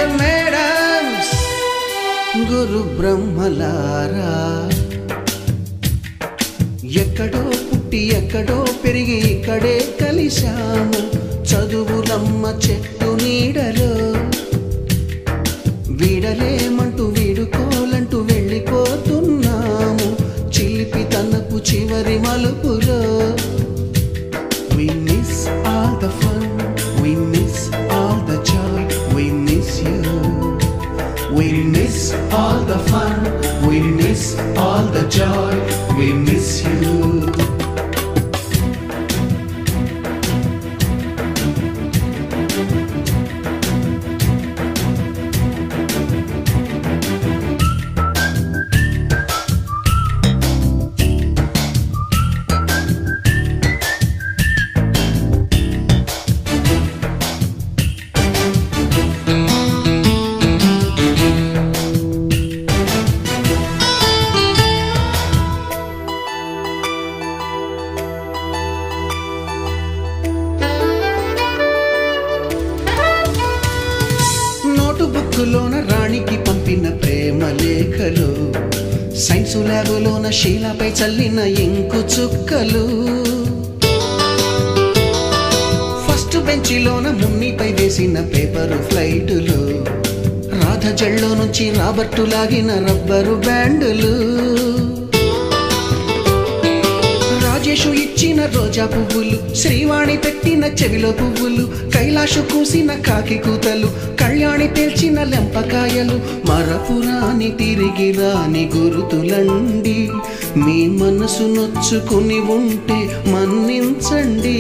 Dear madams, గురు బ్రహ్మలారా, ఎక్కడో పుట్టి ఎక్కడో పెరిగి ఇక్కడే కలిశాము. చదువులమ్మ చెట్టు నీడలో వీడలేమంటూ వీడుకోలంటూ వెళ్ళిపోతున్నాము. చిలిపి తనపు చివరి మలుపులో we miss all the fun, we miss all the joy, we miss you. We miss all the fun, we miss all the joy, we miss you. బుక్కులోన రాణికి పంపిన ప్రేమ లేఖలు, సైన్సు ల్యాబులోన శీలపై చల్లిన ఇంకు చుక్కలు, ఫస్ట్ బెంచిలోన మున్నిపై వేసిన పేపరు ఫ్లైటులు, రాధ జల్లో నుంచి రాబర్టు లాగిన rubber బ్యాండులు, Rajesh ఇచ్చిన రోజా పువ్వులు, శ్రీవాణి పెట్టిన చెవిలో పువ్వులు, కైలాషు కూసిన కాకి కూతలు, కళ్యాణి పేల్చిన లెంపకాయలు, మరపురాని తిరిగి రాని గురుతులండి. మీ మనసు నొచ్చుకుని ఉంటే మన్నించండి.